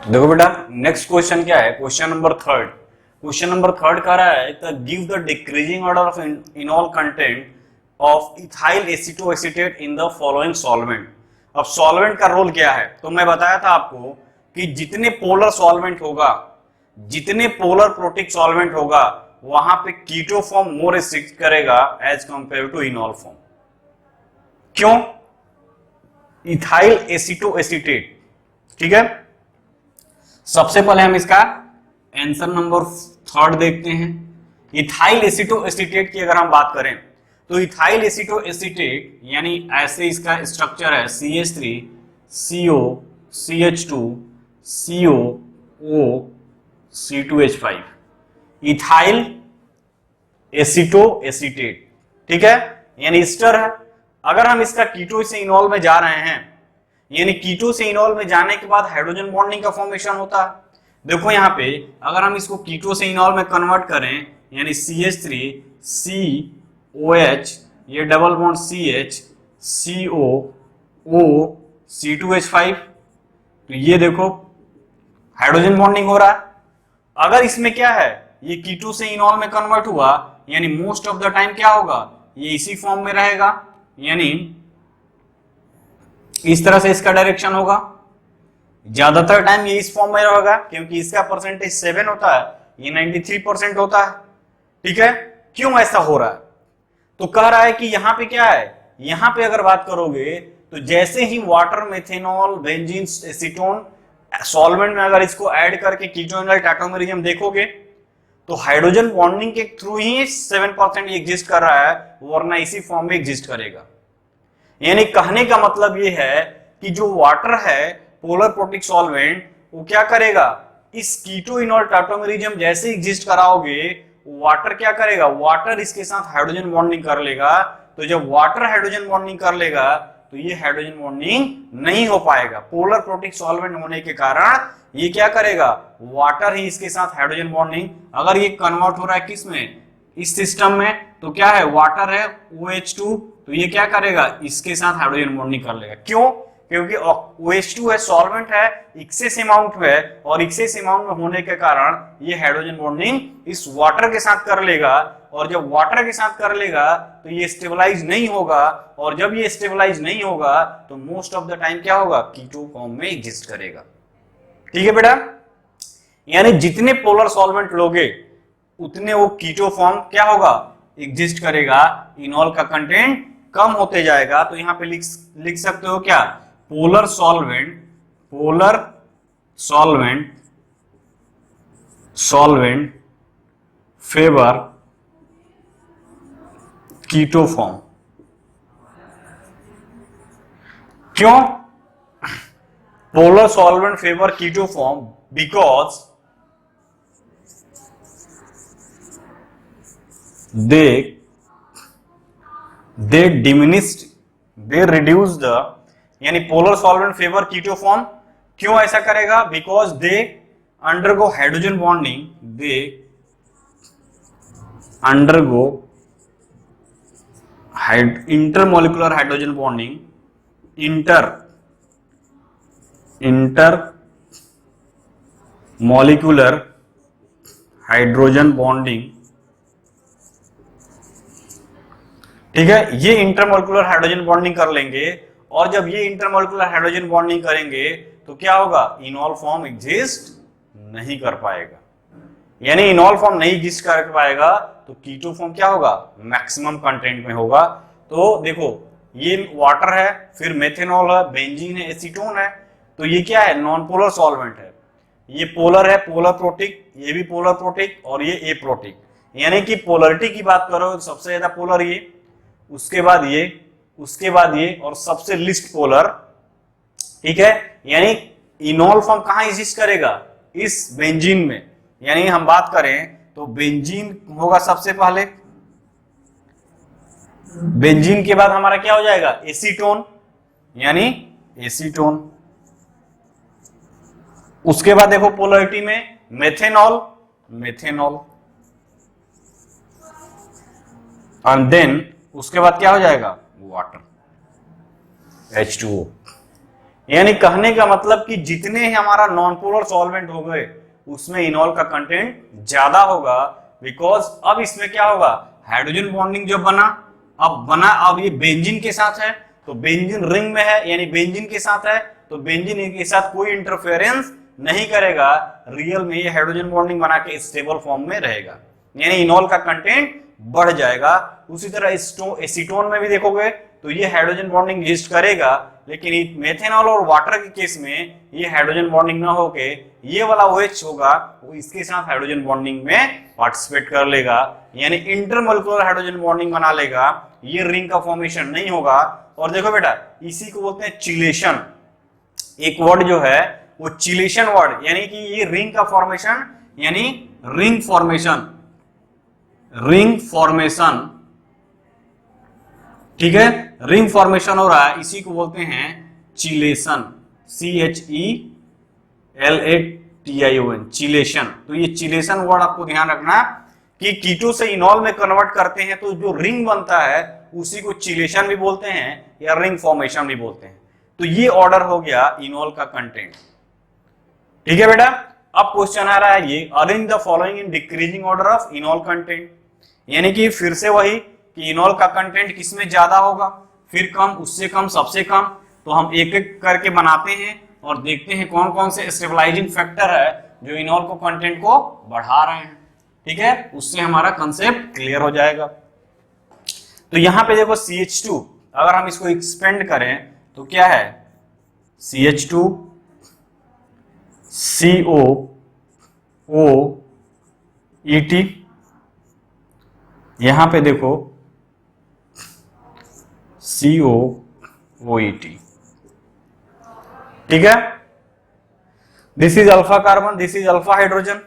देखो बेटा नेक्स्ट क्वेश्चन क्या है, क्वेश्चन नंबर 3। क्वेश्चन नंबर 3 कह रहा है give the decreasing order of enol content of ethyl acetoacetate in the following solvent. अब सॉल्वेंट का रोल क्या है, तो मैं बताया था आपको कि जितने पोलर सॉल्वेंट होगा, जितने पोलर प्रोटिक सॉल्वेंट होगा, वहां पे कीटो फॉर्म मोर रिस्ट्रिक्ट करेगा as compare to enol form. क्यों? इथाइल एसीटोएसीटेट, ठीक है। सबसे पहले हम इसका आंसर नंबर 3 देखते हैं। इथाइल एसीटोएसीटेट की अगर हम बात करें तो इथाइल एसीटोएसीटेट यानी ऐसे इसका स्ट्रक्चर है CH3 CO CH2 CO O C2H5, ethyl acetoacetate, ठीक है, यानी एस्टर है। अगर हम इसका कीटो से इनॉल में जा रहे हैं, यानी कीटो से इनॉल में जाने के बाद हाइड्रोजन बॉन्डिंग का फॉर्मेशन होता है। देखो यहाँ पे अगर हम इसको कीटो से इनॉल में कन्वर्ट करें, यानी CH3 COH, ये double bond CH CO O C2H5, तो ये देखो हाइड्रोजन बॉन्डिंग हो रहा है। अगर इसमें क्या है, ये कीटो से इनॉल में कन्वर्ट हुआ, यानी मोस्ट ऑफ द टाइम क्या होगा, ये इसी फॉर्म में रहेगा, यानी इस तरह से इसका डायरेक्शन होगा। ज्यादातर टाइम ये इस फॉर्म में रहेगा क्योंकि इसका परसेंटेज 7 होता है, ये 93% होता है, ठीक है। क्यों ऐसा हो रहा है, तो कह रहा है कि यहां पे क्या है, यहां पे अगर बात करोगे तो जैसे ही water, methanol, benzene, acetone solvent में अगर इसको ऐड करके कीटोनिल टाटोमेरिज्म देखोगे तो हाइड्रोजन बॉन्डिंग के थ्रू ही 7% एग्जिस्ट कर रहा है, वरना इसी फॉर्म में एग्जिस्ट करेगा। यानी कहने का मतलब ये है कि जो वाटर है, पोलर प्रोटिक सॉल्वेंट, वो क्या करेगा, इस कीटो इनॉल टाटोमेरिज्म जैसे एग्जिस्ट कराओगे, वाटर क्या करेगा, वाटर इसके साथ हाइड्रोजन बॉन्डिंग कर लेगा। तो जब वाटर हाइड्रोजन बॉन्डिंग कर लेगा तो ये हाइड्रोजन बॉन्डिंग नहीं हो पाएगा। पोलर प्रोटिक सॉल्वेंट होने के कारण ये क्या करेगा, वाटर ही इसके साथ हाइड्रोजन बॉन्डिंग, अगर ये कन्वर्ट हो रहा है किस में, इस सिस्टम में, तो क्या है, वाटर है OH2, तो ये क्या करेगा, इसके साथ हाइड्रोजन बॉन्डिंग कर लेगा। क्यों? क्योंकि OH2 है, सॉल्वेंट है, एक्सेस अमाउंट में है, और एक्सेस अमाउंट में होने के कारण ये हाइड्रोजन बॉन्डिंग इस वाटर के साथ कर लेगा, और जब वाटर के साथ कर लेगा तो ये स्टेबलाइज नहीं होगा, और जब ये स्टेबलाइज नहीं होगा तो मोस्ट ऑफ द टाइम क्या होगा, कीटो फॉर्म में एग्जिस्ट करेगा। ठीक है बेटा, यानी जितने पोलर सॉल्वेंट लोगे उतने वो कीटो फॉर्म क्या होगा, एग्जिस्ट करेगा, इनॉल का कंटेंट कम होते जाएगा। तो यहां पे लिख सकते हो क्या, polar solvent favour keto form. क्यों polar solvent favour keto form? Because they reduce the, यानी polar solvent favour keto form. क्यों ऐसा करेगा, because they undergo hydrogen bonding, intermolecular hydrogen bonding, intermolecular hydrogen bonding, ठीक है। ये इंटरमोलिकुलर हाइड्रोजन बॉन्डिंग कर लेंगे, और जब ये इंटरमोलिकुलर हाइड्रोजन बॉन्डिंग करेंगे तो क्या होगा, इनॉल फॉर्म एग्जिस्ट नहीं कर पाएगा। यानी इनॉल फॉर्म नहीं एग्जिस्ट कर पाएगा, तो कीटो फॉर्म क्या होगा, मैक्सिमम कंटेंट में होगा। तो देखो ये वाटर है, फिर मेथेनॉल है, बेंजीन है, एसीटोन है, तो ये क्या है, नॉन पोलर सॉल्वेंट है। ये पोलर है, पोलर प्रोटिक, ये भी पोलर प्रोटिक और ये एप्रोटिक, यानी कि पोलरिटी की बात करो तो सबसे ज्यादा पोलर ये, उसके बाद ये, उसके बाद ये, और सबसे लिस्ट पोलर। ठीक है, यानी इनॉल फॉर्म कहां एग्जिस्ट करेगा, इस बेंजीन में। यानी हम बात करें तो बेंजीन होगा सबसे पहले, बेंजीन के बाद हमारा क्या हो जाएगा, एसीटोन, यानी एसीटोन। उसके बाद देखो पोलरिटी में मेथेनॉल, मेथेनॉल, एंड देन उसके बाद क्या हो जाएगा, वाटर, H2O। यानी कहने का मतलब कि जितने हमारा नॉन पोलर सॉल्वेंट हो गए उसमें इनॉल का कंटेंट ज्यादा होगा, बिकॉज अब इसमें क्या होगा, हाइड्रोजन बॉन्डिंग जो बना, अब ये बेंजीन के साथ है, तो बेंजीन रिंग में है, यानी बेंजीन के साथ है, तो बेंजीन के साथ कोई इंटरफेरेंस नहीं करेगा, रियल में ये हाइड्रोजन बॉन्डिंग बना के स्टेबल फॉर्म में रहेगा, यानी इनॉल का कंटेंट बढ़ जाएगा। उसी तरह एसीटोन में भी देखोगे तो ये हाइड्रोजन बॉन्डिंग एग्जिस्ट करेगा, लेकिन मेथेनॉल और वाटर के केस में ये हाइड्रोजन बॉन्डिंग ना होके ये वाला OH होगा, वो इसके साथ हाइड्रोजन बॉन्डिंग में पार्टिसिपेट कर लेगा, यानी इंटरमोलिकुलर हाइड्रोजन बॉन्डिंग बना लेगा, ये रिंग का फॉर्मेशन नहीं होगा। और देखो बेटा, इसी को बोलते हैं चिलेशन। एक वर्ड जो है वो चिलेशन वर्ड, यानी कि ये रिंग का फॉर्मेशन, यानी रिंग फॉर्मेशन, रिंग फॉर्मेशन, ठीक है, रिंग फॉर्मेशन हो रहा है, इसी को बोलते हैं चिलेशन, CHELATION, चिलेशन। तो ये चिलेशन वर्ड आपको ध्यान रखना कि कीटो से इनॉल में कन्वर्ट करते हैं तो जो रिंग बनता है उसी को चिलेशन भी बोलते हैं या रिंग फॉर्मेशन भी बोलते हैं। तो ये ऑर्डर हो गया इनॉल का कंटेंट। ठीक है बेटा, अब क्वेश्चन आ रहा है ये, arrange the following in decreasing order of enol content, यानी कि फिर से वही कि इनॉल का कंटेंट किसमें ज्यादा होगा, फिर कम, उससे कम, सबसे कम। तो हम एक एक करके बनाते हैं और देखते हैं कौन कौन से स्टेबलाइजिंग फैक्टर है जो इनॉल को कंटेंट को बढ़ा रहे हैं। ठीक है, उससे हमारा कंसेप्ट क्लियर हो जाएगा। तो यहां पे देखो CH2, अगर हम इसको एक्सपेंड करें तो क्या है, CH2 COOET, यहां पे देखो COOET, ठीक है, this is alpha carbon, this is alpha hydrogen,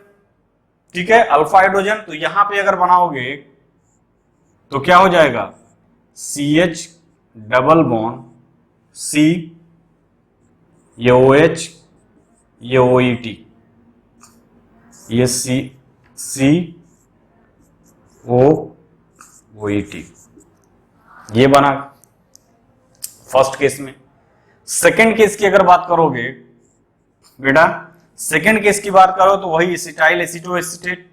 ठीक है, अल्फा हाइड्रोजन। तो यहां पे अगर बनाओगे तो क्या हो जाएगा, CH डबल बॉन्ड C, ये OH, ये OET, ये COOET, ये बना फर्स्ट केस में। सेकंड केस की अगर बात करोगे बेटा, सेकंड केस की बात करो तो वही एसिटाइल एसीटोएसीटेट,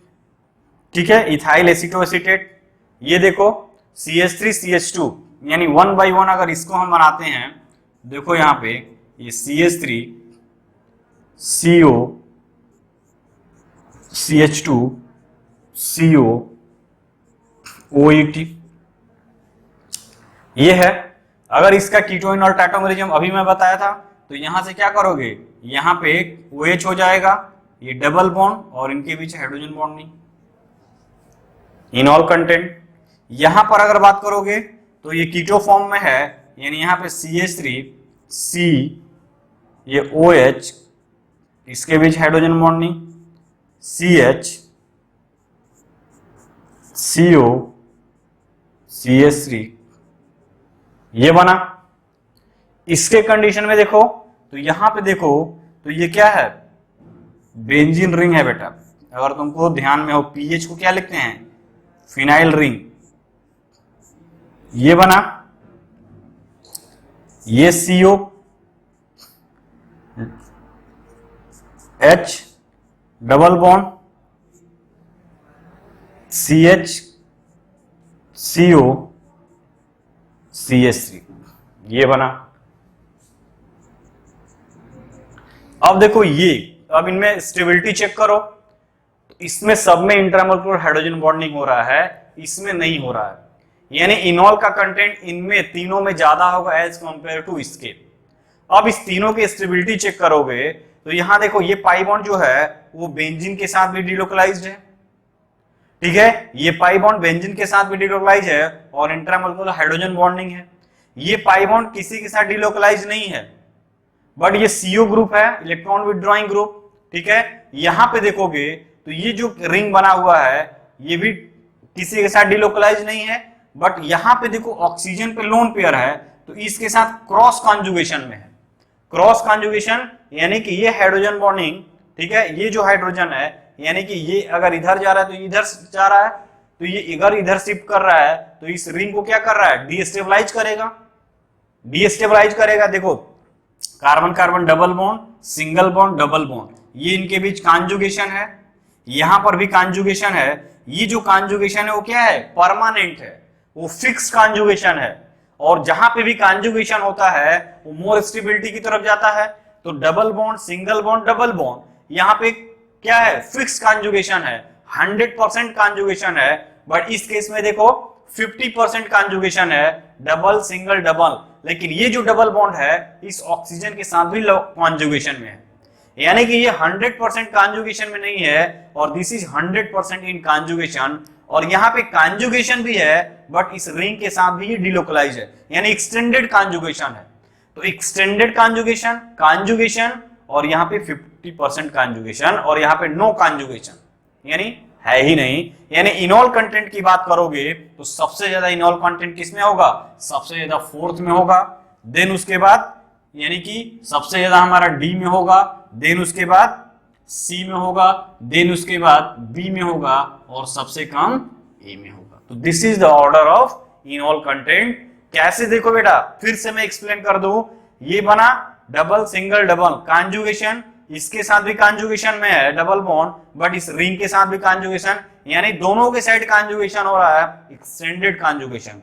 ठीक है, इथाइल एसीटोएसीटेट। ये देखो CH3 CH2, यानी 1 by 1 अगर इसको हम बनाते हैं, देखो यहां पे ये CH3 CO CH2 CO OET, ये है। अगर इसका कीटोन और टाइटोमेरिज्म अभी मैं बताया था, तो यहां से क्या करोगे, यहां पे एक OH हो जाएगा, ये डबल बॉन्ड और इनके बीच हाइड्रोजन बॉन्ड नहीं, इनॉल कंटेंट। यहां पर अगर बात करोगे तो ये कीटो फॉर्म में है, यानी यहां पे CH3 C, ये OH, इसके बीच हाइड्रोजन बॉन्ड नहीं, CH CO CH3, ये बना। इसके कंडीशन में देखो तो यहां पे देखो तो ये क्या है, बेंजीन रिंग है बेटा। अगर तुमको ध्यान में हो, पीएच को क्या लिखते हैं, फिनाइल रिंग, ये बना। ये CO H double bond CH CO CH3, ये बना। अब देखो ये, अब इनमें स्टेबिलिटी चेक करो। इसमें सब में इंट्रामोलिकुलर हाइड्रोजन बॉन्डिंग हो रहा है, इसमें नहीं हो रहा है, यानी इनॉल का कंटेंट इनमें तीनों में ज्यादा होगा एज कंपेयर टू इसके। अब इस तीनों की स्टेबिलिटी चेक करोगे तो यहां देखो ये पाई बॉन्ड जो है वो बेंजीन के साथ भी डिलोकलाइज्ड है, ठीक है, ये पाई बॉन्ड बेंजीन के साथ भी डिलोकलाइज है और इंट्रामोलिकुलर हाइड्रोजन बॉन्डिंग है। ये पाई बॉन्ड किसी के साथ डिलोकलाइज नहीं है, बट ये CO ग्रुप है, इलेक्ट्रॉन विथड्रॉइंग ग्रुप, ठीक है। यहां पे देखोगे तो ये जो रिंग बना हुआ है ये भी किसी के साथ डिलोकलाइज नहीं है, बट यहां पे देखो ऑक्सीजन पे लोन पेयर है तो इसके साथ क्रॉस कॉन्जुगेशन में है। क्रॉस कॉन्जुगेशन यानी कि ये हाइड्रोजन बॉन्डिंग, ठीक है, ये जो हाइड्रोजन है यानी कि ये अगर इधर जा रहा है तो इधर जा रहा है, तो ये अगर इधर शिफ्ट कर रहा है तो इस रिंग को क्या कर रहा है, डीस्टेबलाइज करेगा, डीस्टेबलाइज करेगा। देखो carbon carbon double bond, single bond, double bond, ये इनके बीच कॉन्जुगेशन है, यहां पर भी कॉन्जुगेशन है। ये जो कॉन्जुगेशन है वो क्या है, परमानेंट है, वो फिक्स कॉन्जुगेशन है, और जहां पे भी कॉन्जुगेशन होता है वो मोर स्टेबिलिटी की तरफ जाता है। तो double bond, single bond, double bond, यहाँ पे क्या है, फिक्स कॉन्जुगेशन है, 100% कॉन्जुगेशन है, बट इस केस में देखो 50% कॉन्जुगेशन है, डबल सिंगल डबल। लेकिन ये जो डबल बॉन्ड है इस ऑक्सीजन के साथ भी कॉन्जुगेशन में है, यानी कि ये 100% कॉन्जुगेशन में नहीं है और दिस इज 100% इन कॉन्जुगेशन। और यहाँ पे कॉन्जुगेशन भी है बट इस रिंग के साथ भी ये डिलोकलाइज है, यानी एक्सटेंडेड कॉन्जुगेशन है। तो एक्सटेंडेड कॉन्जुगेशन, कॉन्जुगेशन और यहाँ पे 50% कॉन्जुगेशन और यहाँ पे नो कॉन्जुगेशन, यानी है ही नहीं। यानी इनॉल कंटेंट की बात करोगे तो सबसे ज्यादा इनॉल कंटेंट किसमें होगा, सबसे ज्यादा फोर्थ में होगा, देन उसके बाद यानी कि सबसे ज्यादा हमारा डी में होगा, देन उसके बाद सी में होगा, देन उसके बाद बी में होगा और सबसे कम ए में होगा। तो this is the order of enol content. कैसे देखो बेटा, फिर से मैं एक्सप्लेन कर दूं, ये बना डबल सिंगल डबल कॉन्जुगेशन, इसके साथ भी कॉन्जुगेशन में है डबल बॉन्ड, बट इस रिंग के साथ भी कॉन्जुगेशन, यानी दोनों के साइड कॉन्जुगेशन हो रहा है, extended conjugation.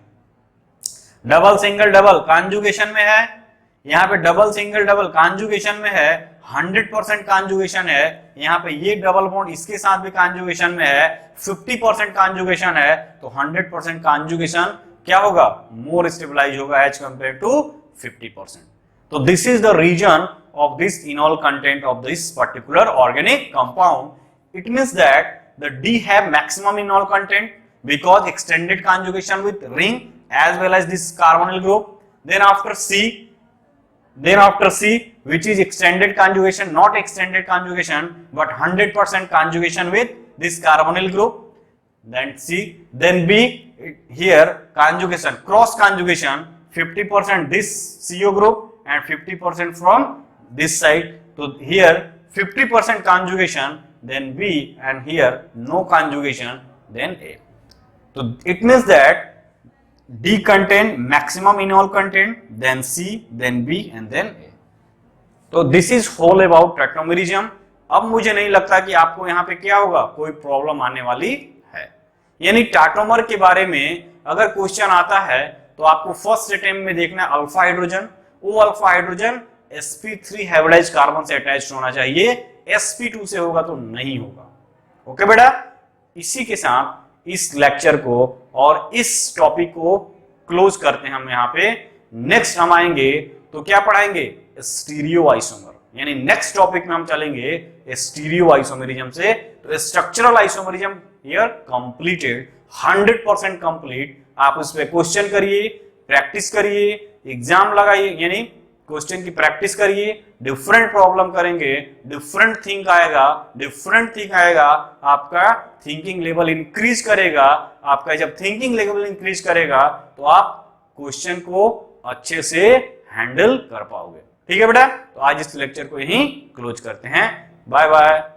Double single double conjugation में है, यहाँ पे डबल सिंगल डबल कॉन्जुगेशन में है, 100% कॉन्जुगेशन है, यहाँ पे ये डबल बॉन्ड इसके साथ भी कॉन्जुगेशन में है, 50% कॉन्जुगेशन है, तो 100% कॉन्जुगेशन क्या होगा, मोर स्टेबलाइज होगा एज कंपेयर टू 50%। तो this is the reason of this enol content of this particular organic compound. It means that the D have maximum enol content because extended conjugation with ring as well as this carbonyl group. Then after C, which is extended conjugation, not extended conjugation, but 100% conjugation with this carbonyl group. Then C, then B, here conjugation, cross conjugation, 50% this CO group and 50% from this side. So here 50% conjugation, then B, and here no conjugation, then A. So it means that D contain maximum enol content, then C, then B, and then A. तो this is whole about tautomerism. अब मुझे नहीं लगता कि आपको यहाँ पे क्या होगा, कोई प्रॉब्लम आने वाली है। यानी टाटोमर के बारे में अगर क्वेश्चन आता है तो आपको फर्स्ट अटेम्प्ट में देखना है अल्फा हाइड्रोजन, वो alpha hydrogen sp3 hybridised carbon से अटैच्ड होना चाहिए, sp2 से होगा तो नहीं होगा। ओके बेटा, इसी के साथ इस लेक्चर को और इस टॉपिक को क्लोज करते हैं हम यहाँ पे। नेक्स्ट हम आएंगे तो क्या पढ़ाएंगे, स्टीरियो आइसोमर, यानी नेक्स्ट टॉपिक में हम चलेंगे स्टीरियो आइसोमेरिज्म से। तो structural isomerism here completed, 100% complete. आप उस पर क्वेश्चन करिए, प्रैक्टिस करिए, एग्जाम लगाइए, यानी क्वेश्चन की प्रैक्टिस करिए, डिफरेंट प्रॉब्लम करेंगे, डिफरेंट थिंक आएगा, आपका थिंकिंग लेवल इंक्रीज करेगा। आपका जब थिंकिंग लेवल इंक्रीज करेगा तो आप क्वेश्चन को अच्छे से हैंडल कर पाओगे। ठीक है बेटा, तो आज इस लेक्चर को यहीं क्लोज करते हैं। Bye bye.